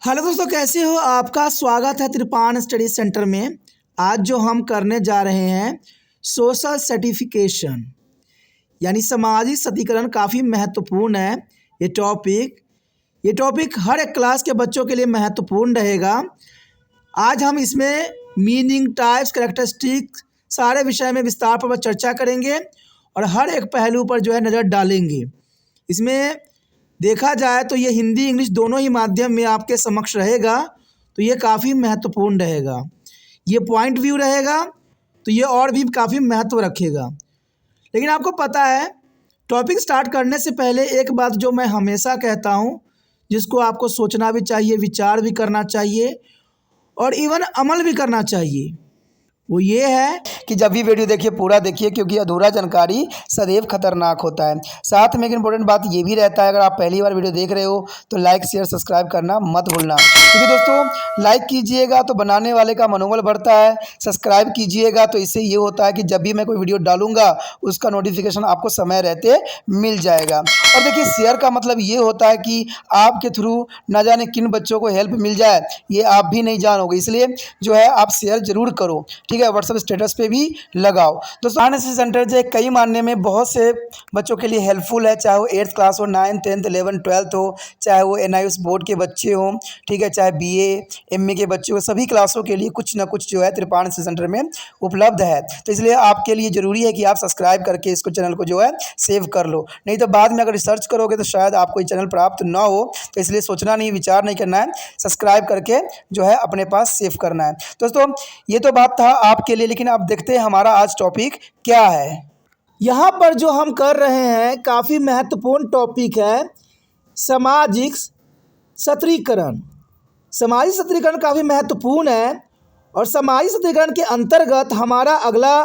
Hello दोस्तों, कैसे हो? आपका स्वागत है त्रिपाण स्टडी सेंटर में। आज जो हम करने जा रहे हैं सोशल सर्टिफिकेशन यानी सामाजिक सत्तीकरण काफ़ी महत्वपूर्ण है। ये टॉपिक हर एक क्लास के बच्चों के लिए महत्वपूर्ण रहेगा। आज हम इसमें मीनिंग, टाइप्स, कैरेक्टरिस्टिक सारे विषय में विस्तार पर चर्चा करेंगे और हर एक पहलू पर जो है नज़र डालेंगे। इसमें देखा जाए तो ये हिंदी इंग्लिश दोनों ही माध्यम में आपके समक्ष रहेगा, तो ये काफ़ी महत्वपूर्ण रहेगा। ये पॉइंट व्यू रहेगा तो ये और भी काफ़ी महत्व रखेगा। लेकिन आपको पता है, टॉपिक स्टार्ट करने से पहले एक बात जो मैं हमेशा कहता हूँ, जिसको आपको सोचना भी चाहिए, विचार भी करना चाहिए और इवन अमल भी करना चाहिए, वो ये है कि जब भी वीडियो देखिए पूरा देखिए, क्योंकि अधूरा जानकारी सदैव खतरनाक होता है। साथ में एक इम्पोर्टेंट बात ये भी रहता है, अगर आप पहली बार वीडियो देख रहे हो तो लाइक शेयर सब्सक्राइब करना मत भूलना, क्योंकि दोस्तों लाइक कीजिएगा तो बनाने वाले का मनोबल बढ़ता है, सब्सक्राइब कीजिएगा तो इससे ये होता है कि जब भी मैं कोई वीडियो डालूंगा उसका नोटिफिकेशन आपको समय रहते मिल जाएगा। और देखिए, शेयर का मतलब ये होता है कि आपके थ्रू न जाने किन बच्चों को हेल्प मिल जाए, ये आप भी नहीं जानोगे, इसलिए जो है आप शेयर जरूर करो, ठीक है। व्हाट्सएप स्टेटस पे भी लगाओ। दोस्तों एनएसएस सेंटर जो है कई मानने में बहुत से बच्चों के लिए हेल्पफुल है, चाहे वो 8th क्लास हो, 9th 10th 11th 12th हो, चाहे वो एनआईएस बोर्ड के बच्चे हों, ठीक है, चाहे बीए एमए के बच्चे हो, सभी क्लासों के लिए कुछ ना कुछ जो है त्रिपाण एनएसएस सेंटर में उपलब्ध है। तो इसलिए आपके लिए ज़रूरी है कि आप सब्सक्राइब करके इसको चैनल को जो है सेव कर लो, नहीं तो बाद में अगर रिसर्च करोगे तो शायद आपको ये चैनल प्राप्त ना हो। तो इसलिए सोचना नहीं, विचार नहीं करना है, सब्सक्राइब करके जो है अपने पास सेव करना है। दोस्तों ये तो बात था आपके लिए, लेकिन अब देखते हैं हमारा आज टॉपिक क्या है। यहाँ पर जो हम कर रहे हैं काफ़ी महत्वपूर्ण टॉपिक है सामाजिक सत्रीकरण। सामाजिक सत्रीकरण काफ़ी महत्वपूर्ण है और सामाजिक सत्रीकरण के अंतर्गत हमारा अगला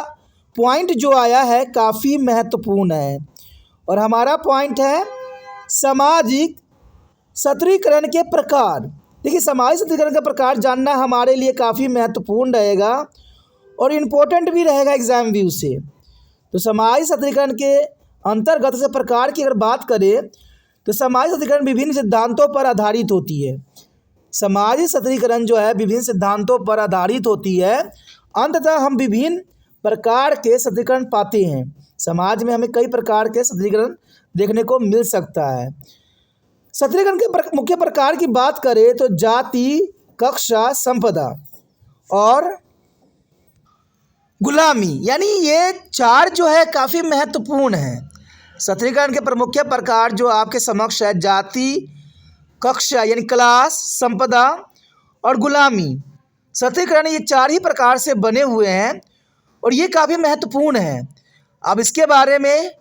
पॉइंट जो आया है काफ़ी महत्वपूर्ण है और हमारा पॉइंट है सामाजिक सत्रीकरण के प्रकार। देखिए, सामाजिक सत्रीकरण का प्रकार जानना हमारे लिए काफ़ी महत्वपूर्ण रहेगा और इम्पोर्टेंट भी रहेगा एग्जाम व्यू से। तो सामाजिक सत्रीकरण के अंतर्गत से प्रकार की अगर बात करें तो सामाजिक सत्रीकरण विभिन्न सिद्धांतों पर आधारित होती है। सामाजिक सत्रीकरण जो है विभिन्न सिद्धांतों पर आधारित होती है। अंततः हम विभिन्न प्रकार के सत्रीकरण पाते हैं। समाज में हमें कई प्रकार के सत्रीकरण देखने को मिल सकता है। सत्रीकरण के मुख्य प्रकार की बात करें तो जाति, कक्षा, संपदा और गुलामी, यानी ये चार जो है काफ़ी महत्वपूर्ण है। सत्रीकरण के प्रमुख प्रकार जो आपके समक्ष है जाति, कक्षा यानी क्लास, संपदा और गुलामी। सत्रीकरण ये चार ही प्रकार से बने हुए हैं और ये काफ़ी महत्वपूर्ण है। अब इसके बारे में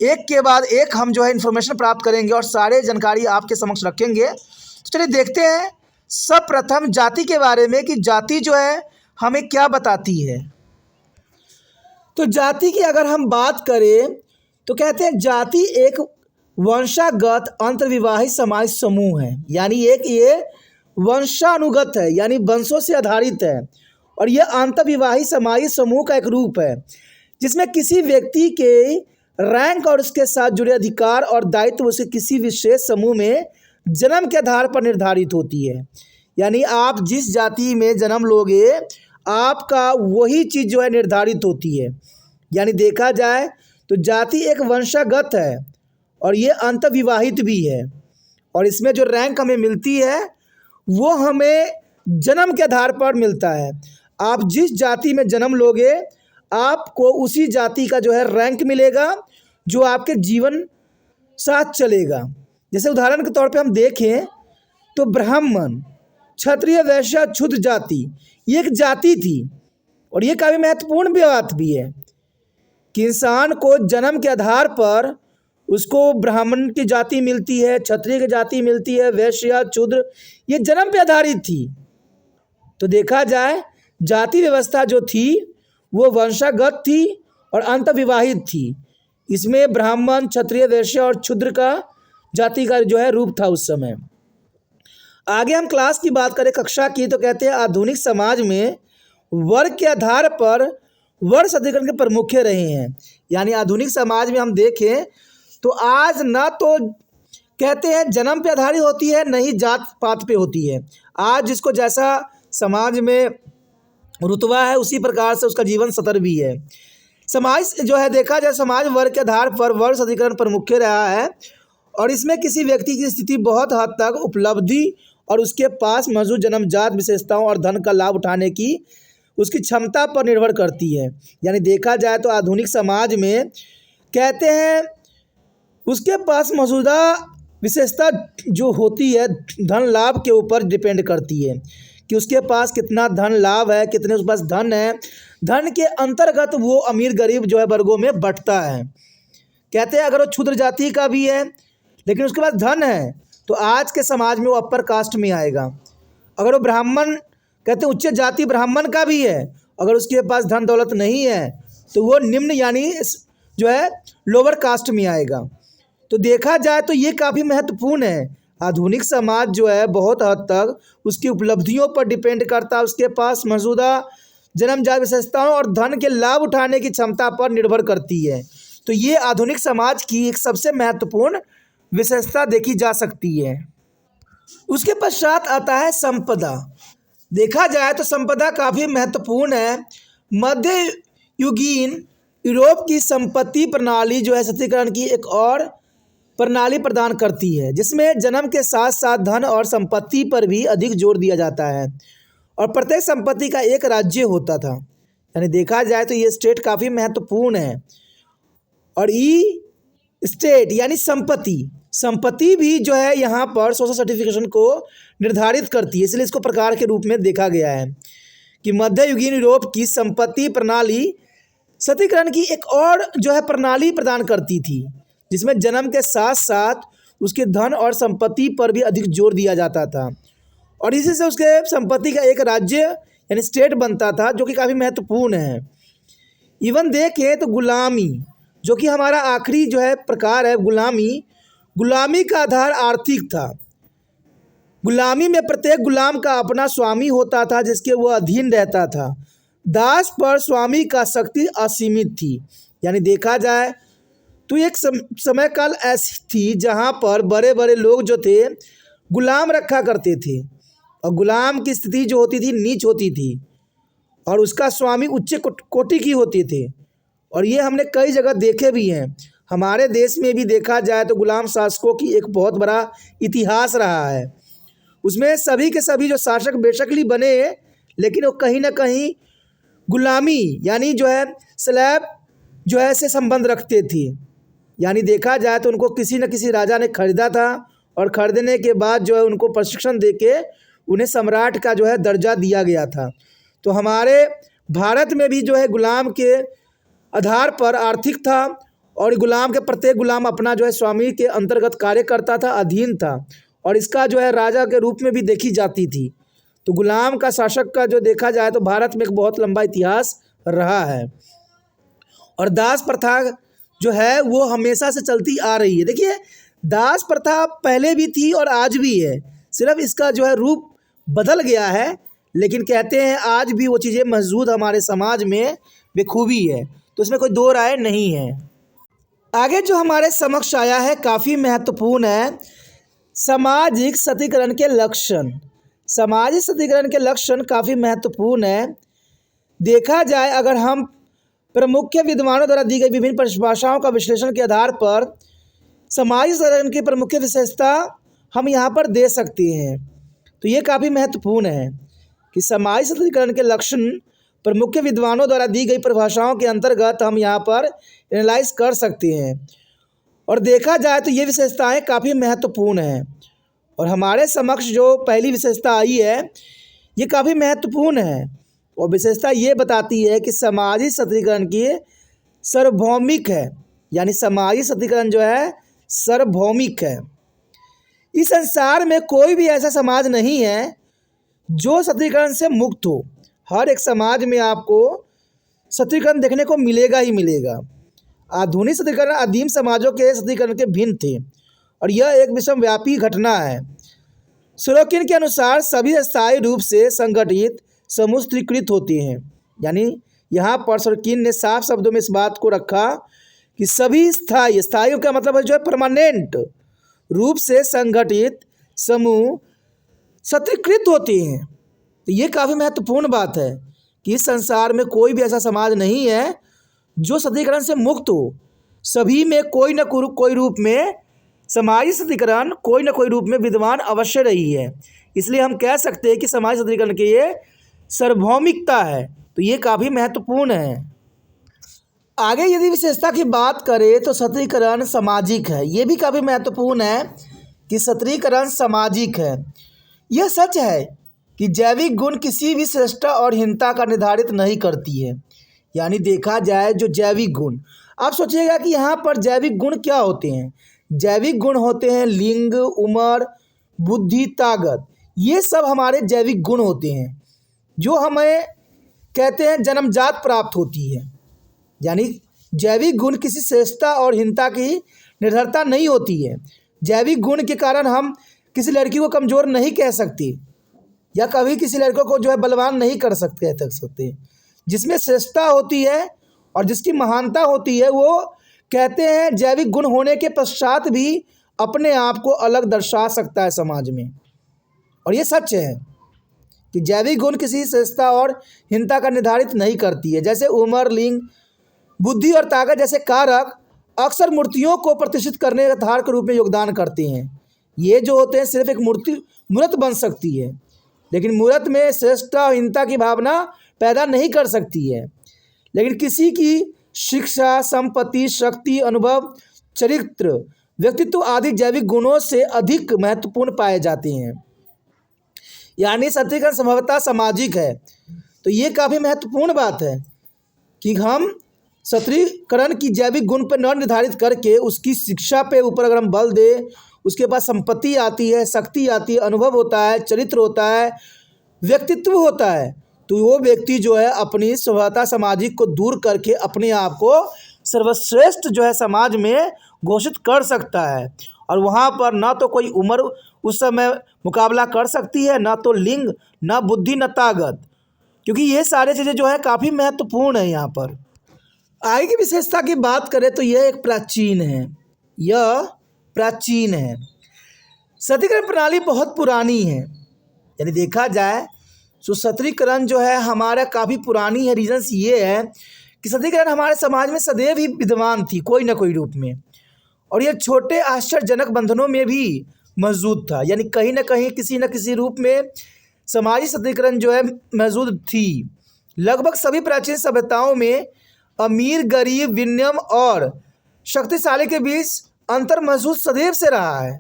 एक के बाद एक हम जो है इन्फॉर्मेशन प्राप्त करेंगे और सारे जानकारी आपके समक्ष रखेंगे। तो चलिए देखते हैं सर्वप्रथम जाति के बारे में कि जाति जो है हमें क्या बताती है। तो जाति की अगर हम बात करें तो कहते हैं जाति एक वंशागत अंतर्विवाहित समाज समूह है, यानी ये वंशानुगत है, यानी वंशों से आधारित है और यह अंतर्विवाहित सामाजिक समूह का एक रूप है जिसमें किसी व्यक्ति के रैंक और उसके साथ जुड़े अधिकार और दायित्व उसके किसी विशेष समूह में जन्म के आधार पर निर्धारित होती है। यानी आप जिस जाति में जन्म लोगे आपका वही चीज़ जो है निर्धारित होती है। यानी देखा जाए तो जाति एक वंशागत है और ये अंतर्विवाहित भी है और इसमें जो रैंक हमें मिलती है वो हमें जन्म के आधार पर मिलता है। आप जिस जाति में जन्म लोगे आपको उसी जाति का जो है रैंक मिलेगा जो आपके जीवन साथ चलेगा। जैसे उदाहरण के तौर पे हम देखें तो ब्राह्मण, क्षत्रिय, वैश्य, क्षुद्र जाति ये एक जाति थी और ये काफ़ी महत्वपूर्ण बात भी है कि इंसान को जन्म के आधार पर उसको ब्राह्मण की जाति मिलती है, क्षत्रिय की जाति मिलती है, वैश्य, क्षुद्र ये जन्म पे आधारित थी। तो देखा जाए जाति व्यवस्था जो थी वो वंशागत थी और अंतर्विवाहित थी। इसमें ब्राह्मण, क्षत्रिय, वैश्य और क्षुद्र का जाति का जो है रूप था उस समय। आगे हम क्लास की बात करें, कक्षा की, तो कहते हैं आधुनिक समाज में वर्ग के आधार पर वर्ग सत्रीकरण के प्रमुख रहे हैं। यानी आधुनिक समाज में हम देखें तो आज ना तो कहते हैं जन्म पे आधारित होती है, नहीं जात पात पे होती है। आज जिसको जैसा समाज में रुतबा है उसी प्रकार से उसका जीवन सतर भी है। समाज जो है देखा जाए समाज वर्ग के आधार पर वर्ग अधिकरण प्रमुख रहा है और इसमें किसी व्यक्ति की स्थिति बहुत हद तक उपलब्धि और उसके पास मौजूद जन्मजात विशेषताओं और धन का लाभ उठाने की उसकी क्षमता पर निर्भर करती है। यानी देखा जाए तो आधुनिक समाज में कहते हैं उसके पास मौजूदा विशेषता जो होती है धन लाभ के ऊपर डिपेंड करती है कि उसके पास कितना धन लाभ है, कितने उसके पास धन है। धन के अंतर्गत वो अमीर गरीब जो है वर्गों में बंटता है। कहते हैं अगर वो क्षुद्र जाति का भी है लेकिन उसके पास धन है तो आज के समाज में वो अपर कास्ट में आएगा। अगर वो ब्राह्मण कहते हैं उच्च जाति ब्राह्मण का भी है, अगर उसके पास धन दौलत नहीं है तो वो निम्न यानी जो है लोअर कास्ट में आएगा। तो देखा जाए तो ये काफ़ी महत्वपूर्ण है। आधुनिक समाज जो है बहुत हद तक उसकी उपलब्धियों पर डिपेंड करता है, उसके पास मौजूदा जन्मजात विशेषताओं और धन के लाभ उठाने की क्षमता पर निर्भर करती है। तो ये आधुनिक समाज की एक सबसे महत्वपूर्ण विशेषता देखी जा सकती है। उसके पश्चात आता है संपदा। देखा जाए तो संपदा काफ़ी महत्वपूर्ण है। मध्य युगीन यूरोप की संपत्ति प्रणाली जो है सशक्तिकरण की एक और प्रणाली प्रदान करती है जिसमें जन्म के साथ साथ धन और संपत्ति पर भी अधिक जोर दिया जाता है और प्रत्येक संपत्ति का एक राज्य होता था। यानी देखा जाए तो ये स्टेट काफ़ी महत्वपूर्ण है। और ई स्टेट यानी संपत्ति भी जो है यहाँ पर सोशल सर्टिफिकेशन को निर्धारित करती है, इसलिए इसको प्रकार के रूप में देखा गया है कि मध्य युगीन यूरोप की संपत्ति प्रणाली सशक्तिकरण की एक और जो है प्रणाली प्रदान करती थी जिसमें जन्म के साथ साथ उसके धन और संपत्ति पर भी अधिक जोर दिया जाता था और इसी से उसके संपत्ति का एक राज्य यानी स्टेट बनता था जो कि काफ़ी महत्वपूर्ण है। इवन देखें तो गुलामी जो कि हमारा आखिरी जो है प्रकार है गुलामी का आधार आर्थिक था। गुलामी में प्रत्येक गुलाम का अपना स्वामी होता था जिसके वह अधीन रहता था। दास पर स्वामी का शक्ति असीमित थी। यानी देखा जाए तो एक समय काल ऐसी थी जहाँ पर बड़े बड़े लोग जो थे गुलाम रखा करते थे और गुलाम की स्थिति जो होती थी नीच होती थी और उसका स्वामी उच्च कोटि की होते थे। और ये हमने कई जगह देखे भी हैं। हमारे देश में भी देखा जाए तो गुलाम शासकों की एक बहुत बड़ा इतिहास रहा है। उसमें सभी के सभी जो शासक बेशक ही बने लेकिन वो कहीं ना कहीं गुलामी यानी जो है स्लैब जो है से संबंध रखते थे। यानी देखा जाए तो उनको किसी न किसी राजा ने खरीदा था और खरीदने के बाद जो है उनको प्रशिक्षण देके उन्हें सम्राट का जो है दर्जा दिया गया था। तो हमारे भारत में भी जो है गुलाम के आधार पर आर्थिक था और गुलाम के प्रत्येक गुलाम अपना जो है स्वामी के अंतर्गत कार्य करता था, अधीन था और इसका जो है राजा के रूप में भी देखी जाती थी। तो गुलाम का शासक का जो देखा जाए तो भारत में एक बहुत लंबा इतिहास रहा है। और दास प्रथा जो है वो हमेशा से चलती आ रही है। देखिए दास प्रथा पहले भी थी और आज भी है, सिर्फ इसका जो है रूप बदल गया है, लेकिन कहते हैं आज भी वो चीज़ें मौजूद हमारे समाज में बेखूबी है, तो इसमें कोई दो राय नहीं है। आगे जो हमारे समक्ष आया है काफ़ी महत्वपूर्ण है, सामाजिक सशक्तिकरण के लक्षण। सामाजिक सशक्तिकरण के लक्षण काफ़ी महत्वपूर्ण है। देखा जाए अगर हम प्रमुख विद्वानों द्वारा दी गई विभिन्न परिभाषाओं का विश्लेषण के आधार पर सामाजिक सशक्तिकरण की प्रमुख विशेषता हम यहाँ पर दे सकते हैं। तो ये काफ़ी महत्वपूर्ण है कि सामाजिक सशक्तिकरण के लक्षण प्रमुख विद्वानों द्वारा दी गई परिभाषाओं के अंतर्गत हम यहाँ पर एनालाइज कर सकते हैं। और देखा जाए तो ये विशेषताएं काफ़ी महत्वपूर्ण हैं और हमारे समक्ष जो पहली विशेषता आई है ये काफ़ी महत्वपूर्ण है और विशेषता ये बताती है कि सामाजिक सशक्तिकरण की सार्वभौमिक है। यानी सामाजिक सशक्तिकरण जो है सार्वभौमिक है। इस संसार में कोई भी ऐसा समाज नहीं है जो सशक्तिकरण से मुक्त हो। हर एक समाज में आपको सशक्तिकरण देखने को मिलेगा ही मिलेगा। आधुनिक सशक्तिकरण आदिम समाजों के सशक्तिकरण के भिन्न थे और यह एक विश्वव्यापी घटना है। सोरोकिन के अनुसार सभी स्थायी रूप से संगठित समूह स्वीकृत होते हैं। यानी यहाँ पर सोरोकिन ने साफ शब्दों में इस बात को रखा कि सभी स्थायी का मतलब है जो है परमानेंट, रूप से संगठित समूह सत्रीकृत होते हैं। तो ये काफ़ी महत्वपूर्ण बात है कि इस संसार में कोई भी ऐसा समाज नहीं है जो सत्रीकरण से मुक्त हो। सभी में कोई न कोई रूप में समाजी सत्रीकरण कोई न कोई रूप में विद्यमान अवश्य रही है। इसलिए हम कह सकते हैं कि समाजी सत्रीकरण की ये सार्वभौमिकता है। तो ये काफ़ी महत्वपूर्ण है। आगे यदि विशेषता की बात करें तो सत्रीकरण सामाजिक है। ये भी काफ़ी महत्वपूर्ण है कि सत्रीकरण सामाजिक है। यह सच है कि जैविक गुण किसी भी श्रेष्ठता और हीनता का निर्धारित नहीं करती है। यानी देखा जाए जो जैविक गुण, आप सोचिएगा कि यहाँ पर जैविक गुण क्या होते हैं। जैविक गुण होते हैं लिंग, उम्र, बुद्धि, ताकत। ये सब हमारे जैविक गुण होते हैं जो हमें कहते हैं जन्मजात प्राप्त होती है। यानी जैविक गुण किसी श्रेष्ठता और हीनता की निर्भरता नहीं होती है। जैविक गुण के कारण हम किसी लड़की को कमज़ोर नहीं कह सकते या कभी किसी लड़कों को जो है बलवान नहीं कर सकते। जिसमें श्रेष्ठता होती है और जिसकी महानता होती है वो कहते हैं जैविक गुण होने के पश्चात भी अपने आप को अलग दर्शा सकता है समाज में। और ये सच है कि जैविक गुण किसी श्रेष्ठता और हीनता का निर्धारित नहीं करती है। जैसे उम्र, लिंग, बुद्धि और ताकत जैसे कारक अक्सर मूर्तियों को प्रतिष्ठित करने के आधार के रूप में योगदान करते हैं। ये जो होते हैं सिर्फ एक मूर्त बन सकती है, लेकिन मूर्त में श्रेष्ठता और हीनता की भावना पैदा नहीं कर सकती है। लेकिन किसी की शिक्षा, संपत्ति, शक्ति, अनुभव, चरित्र, व्यक्तित्व आदि जैविक गुणों से अधिक महत्वपूर्ण पाए जाते हैं। यानी सत्रीकरण संभवतः सामाजिक है। तो ये काफ़ी महत्वपूर्ण बात है कि हम सत्रीकरण की जैविक गुण पर न निर्धारित करके उसकी शिक्षा पे ऊपर अगर हम बल दें, उसके पास संपत्ति आती है, शक्ति आती है, अनुभव होता है, चरित्र होता है, व्यक्तित्व होता है, तो वो व्यक्ति जो है अपनी स्वभावता सामाजिक को दूर करके अपने आप को सर्वश्रेष्ठ जो है समाज में घोषित कर सकता है। और वहाँ पर ना तो कोई उम्र उस समय मुकाबला कर सकती है, ना तो लिंग, ना बुद्धि, ना ताकत, क्योंकि ये सारे चीज़ें जो है काफ़ी महत्वपूर्ण है। यहाँ पर आगे की विशेषता की बात करें तो यह एक प्राचीन है। यह प्राचीन है। सत्रीकरण प्रणाली बहुत पुरानी है। यानी देखा जाए तो सत्रीकरण जो है हमारा काफ़ी पुरानी है। रीजन्स ये है कि सत्रीकरण हमारे समाज में सदैव ही विद्यमान थी कोई ना कोई रूप में, और ये छोटे आश्चर्यजनक बंधनों में भी मौजूद था। यानी कहीं ना कहीं किसी न किसी रूप में समाजी सत्रीकरण जो है मौजूद थी। लगभग सभी प्राचीन सभ्यताओं में अमीर, गरीब, विनियम और शक्तिशाली के बीच अंतर महसूस सदैव से रहा है।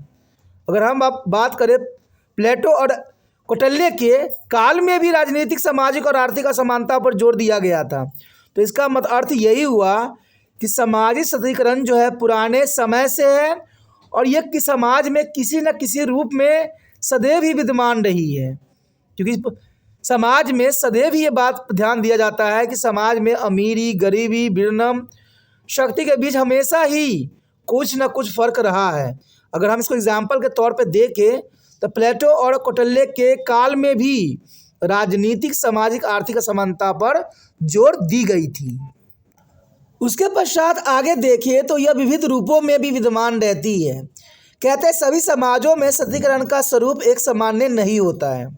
अगर हम अब बात करें प्लेटो और कौटिल्य के काल में भी राजनीतिक, सामाजिक और आर्थिक असमानता पर जोर दिया गया था। तो इसका अर्थ यही हुआ कि समाजी सत्रीकरण जो है पुराने समय से है और यह कि समाज में किसी न किसी रूप में सदैव ही विद्यमान रही है। क्योंकि समाज में सदैव ही ये बात ध्यान दिया जाता है कि समाज में अमीरी, गरीबी, विनियम, शक्ति के बीच हमेशा ही कुछ न कुछ फर्क रहा है। अगर हम इसको एग्जाम्पल के तौर पे देखें तो प्लेटो और कौटिल्य के काल में भी राजनीतिक, सामाजिक, आर्थिक असमानता पर जोर दी गई थी। उसके पश्चात आगे देखें तो यह विविध रूपों में भी विद्यमान रहती है। कहते हैं सभी समाजों में सत्रीकरण का स्वरूप एक सामान्य नहीं होता है।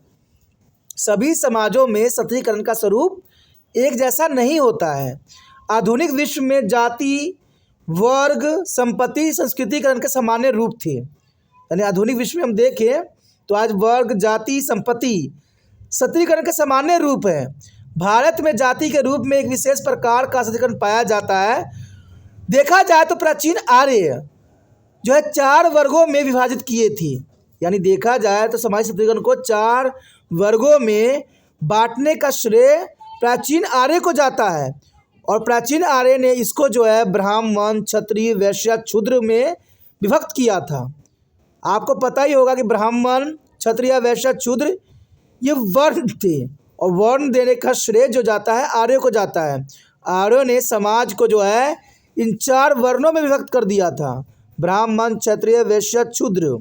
सभी समाजों में सत्रीकरण का स्वरूप एक जैसा नहीं होता है। आधुनिक विश्व में जाति, वर्ग, संपत्ति, संस्कृतिकरण के सामान्य रूप थे। यानी आधुनिक विश्व में हम देखें तो आज वर्ग, जाति, संपत्ति सत्रीकरण के सामान्य रूप है। भारत में जाति के रूप में एक विशेष प्रकार का सत्रीकरण पाया जाता है। देखा जाए तो प्राचीन आर्य जो है 4 वर्गों में विभाजित किए थे। यानी देखा जाए तो समाज सत्रीकरण को 4 वर्गों में बांटने का श्रेय प्राचीन आर्य को जाता है। और प्राचीन आर्य ने इसको जो है ब्राह्मण, क्षत्रिय, वैश्य, शूद्र में विभक्त किया था। आपको पता ही होगा कि ब्राह्मण, क्षत्रिय, वैश्य, शूद्र ये वर्ण थे और वर्ण देने का श्रेय जो जाता है आर्यों को जाता है। आर्यों ने समाज को जो है इन 4 वर्णों में विभक्त कर दिया था, ब्राह्मण, क्षत्रिय, वैश्य, शूद्र।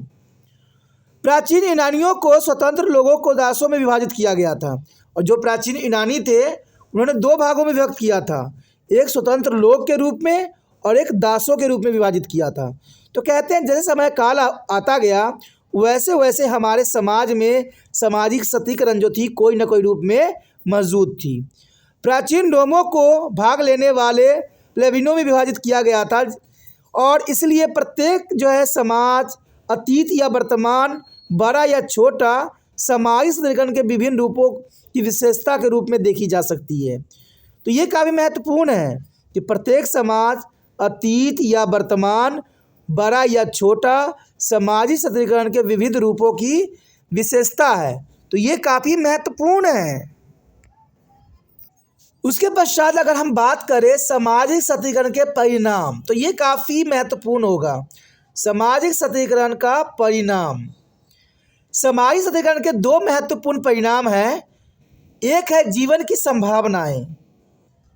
प्राचीन यूनानियों को स्वतंत्र लोगों को दासों में विभाजित किया गया था। और जो प्राचीन यूनानी थे उन्होंने 2 भागों में विभक्त किया था, एक स्वतंत्र लोग के रूप में और एक दासों के रूप में विभाजित किया था। तो कहते हैं जैसे समय काल आता गया वैसे वैसे हमारे समाज में सामाजिक सतीकरण जो थी कोई न कोई रूप में मौजूद थी। प्राचीन रोमों को भाग लेने वाले प्लेबिनों में विभाजित किया गया था और इसलिए प्रत्येक जो है समाज अतीत या वर्तमान, बड़ा या छोटा, सामाजिक समीकरण के विभिन्न रूपों की विशेषता के रूप में देखी जा सकती है। तो ये काफ़ी महत्वपूर्ण है कि प्रत्येक समाज अतीत या वर्तमान, बड़ा या छोटा, सामाजिक समीकरण के विविध रूपों की विशेषता है। तो ये काफ़ी महत्वपूर्ण है। उसके पश्चात अगर हम बात करें सामाजिक सतीकरण के परिणाम, तो ये काफ़ी महत्वपूर्ण होगा। सामाजिक सतीकरण का परिणाम, सामाजिक सतीकरण के दो महत्वपूर्ण परिणाम हैं। एक है जीवन की संभावनाएं।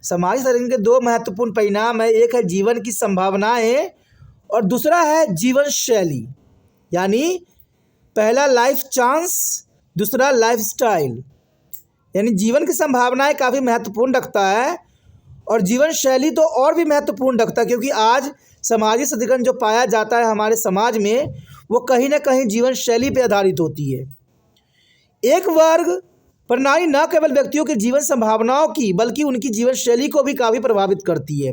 सामाजिक सतीकरण के दो महत्वपूर्ण परिणाम है, एक है जीवन की संभावनाएं और दूसरा है जीवन शैली। यानी पहला लाइफ चांस, दूसरा लाइफ स्टाइल। यानी जीवन की संभावनाएं काफ़ी महत्वपूर्ण रखता है और जीवन शैली तो और भी महत्वपूर्ण रखता है, क्योंकि आज सामाजिक सतीकरण जो पाया जाता है हमारे समाज में वो कहीं ना कहीं जीवन शैली पर आधारित होती है। एक वर्ग प्रणाली न केवल व्यक्तियों की जीवन संभावनाओं की बल्कि उनकी जीवन शैली को भी काफ़ी प्रभावित करती है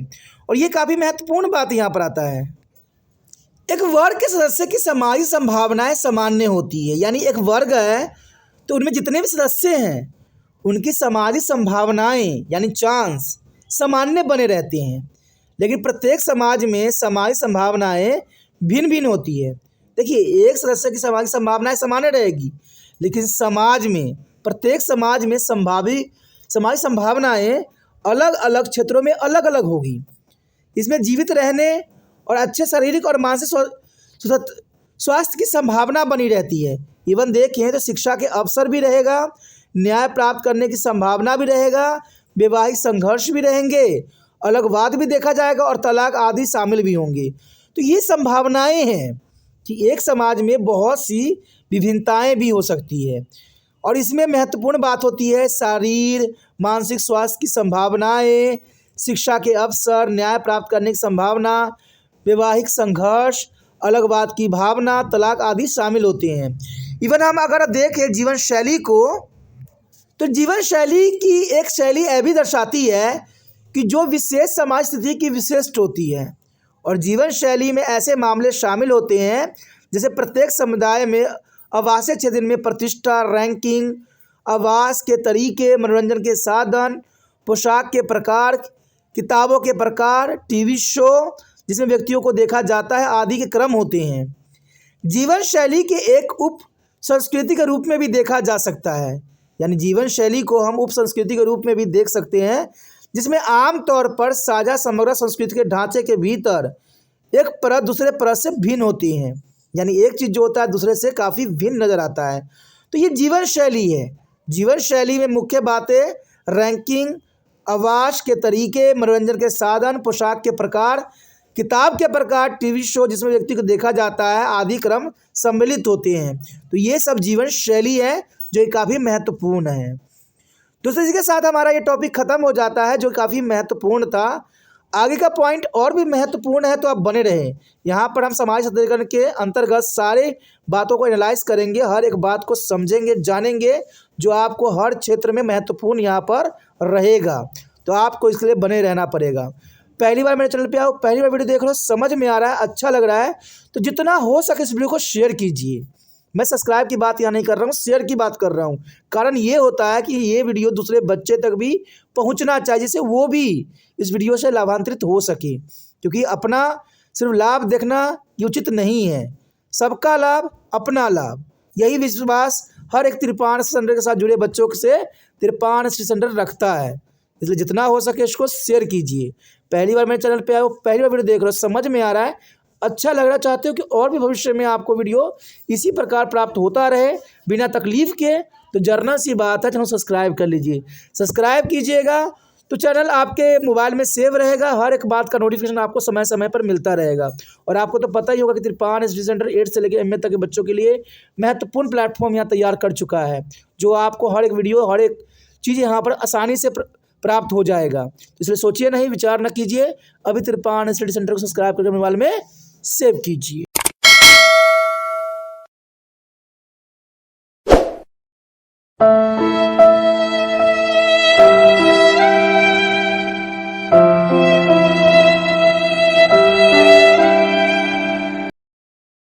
और ये काफ़ी महत्वपूर्ण बात यहाँ पर आता है। एक वर्ग के सदस्य की सामाजिक संभावनाएं सामान्य होती है। यानी एक वर्ग है तो उनमें जितने भी सदस्य हैं उनकी सामाजिक संभावनाएं यानी चांस सामान्य बने रहते हैं, लेकिन प्रत्येक समाज में सामाजिक संभावनाएं भिन्न भिन्न होती है। देखिए, एक सदस्य की सामाजिक संभावनाएं सामान्य रहेगी, लेकिन समाज में प्रत्येक समाज में सामाजिक संभावनाएं अलग अलग क्षेत्रों में अलग अलग होगी। इसमें जीवित रहने और अच्छे शारीरिक और मानसिक स्वास्थ्य की संभावना बनी रहती है। इवन देखें तो शिक्षा के अवसर भी रहेगा, न्याय प्राप्त करने की संभावना भी रहेगा, वैवाहिक संघर्ष भी रहेंगे, अलगवाद भी देखा जाएगा और तलाक आदि शामिल भी होंगे। तो ये संभावनाएं हैं कि एक समाज में बहुत सी विभिन्नताएं भी हो सकती है और इसमें महत्वपूर्ण बात होती है शारीर मानसिक स्वास्थ्य की संभावनाएं, शिक्षा के अवसर, न्याय प्राप्त करने की संभावना, वैवाहिक संघर्ष, अलगवाद की भावना, तलाक आदि शामिल होते हैं। इवन हम अगर देखें जीवन शैली को, तो जीवन शैली की एक शैली यह भी दर्शाती है कि जो विशेष समाज स्थिति की विशिष्ट होती है और जीवन शैली में ऐसे मामले शामिल होते हैं जैसे प्रत्येक समुदाय में आवासीय क्षेत्र में प्रतिष्ठा, रैंकिंग, आवास के तरीके, मनोरंजन के साधन, पोशाक के प्रकार, किताबों के प्रकार, टीवी शो जिसमें व्यक्तियों को देखा जाता है आदि के क्रम होते हैं। जीवन शैली के एक उप संस्कृति के रूप में भी देखा जा सकता है। यानी जीवन शैली को हम उप संस्कृति के रूप में भी देख सकते हैं, जिसमें आमतौर पर साझा समग्र संस्कृति के ढांचे के भीतर एक परत दूसरे परत से भिन्न होती हैं। यानी एक चीज़ जो होता है दूसरे से काफ़ी भिन्न नज़र आता है। तो ये जीवन शैली है। जीवन शैली में मुख्य बातें रैंकिंग, आवास के तरीके, मनोरंजन के साधन, पोशाक के प्रकार, किताब के प्रकार, टीवी शो जिसमें व्यक्ति को देखा जाता है आदि क्रम सम्मिलित होते हैं। तो ये सब जीवन शैली है जो काफ़ी महत्वपूर्ण है। दोस्तों, इसी के साथ हमारा ये टॉपिक ख़त्म हो जाता है जो काफ़ी महत्वपूर्ण था। आगे का पॉइंट और भी महत्वपूर्ण है, तो आप बने रहें। यहाँ पर हम समाज सतीकरण के अंतर्गत सारे बातों को एनालाइज करेंगे, हर एक बात को समझेंगे, जानेंगे, जो आपको हर क्षेत्र में महत्वपूर्ण यहाँ पर रहेगा। तो आपको इसके लिए बने रहना पड़ेगा। पहली बार मेरे चैनल पे आओ, पहली बार वीडियो देख रहे हो, समझ में आ रहा है, अच्छा लग रहा है, तो जितना हो सके इस वीडियो को शेयर कीजिए। मैं सब्सक्राइब की बात यहाँ नहीं कर रहा हूँ, शेयर की बात कर रहा हूँ। कारण ये होता है कि ये वीडियो दूसरे बच्चे तक भी पहुँचना चाहिए, जिससे वो भी इस वीडियो से लाभान्वित हो सके। क्योंकि अपना सिर्फ लाभ देखना ये उचित नहीं है, सबका लाभ अपना लाभ, यही विश्वास हर एक तिरपान सेंटर के साथ जुड़े बच्चों से तिरपान सेंटर रखता है। इसलिए जितना हो सके इसको शेयर कीजिए। पहली बार मेरे चैनल पे आए हो, पहली बार वीडियो देख रहे हो, समझ में आ रहा है, अच्छा लग रहा, चाहते हो कि और भी भविष्य में आपको वीडियो इसी प्रकार प्राप्त होता रहे बिना तकलीफ के, तो जर्नल सी बात है, चैनल सब्सक्राइब कर लीजिए। सब्सक्राइब कीजिएगा तो चैनल आपके मोबाइल में सेव रहेगा, हर एक बात का नोटिफिकेशन आपको समय समय पर मिलता रहेगा। और आपको तो पता ही होगा कि तिरपान स्टडी सेंटर 8 से लेकर MA तक के बच्चों के लिए महत्वपूर्ण प्लेटफॉर्म यहाँ तैयार कर चुका है, जो आपको हर एक वीडियो, हर एक चीज़ यहाँ पर आसानी से प्राप्त हो जाएगा। तो इसलिए सोचिए नहीं, विचार न कीजिए, अभी तिरपान स्टडी सेंटर को सब्सक्राइब करके मोबाइल में सेव कीजिए।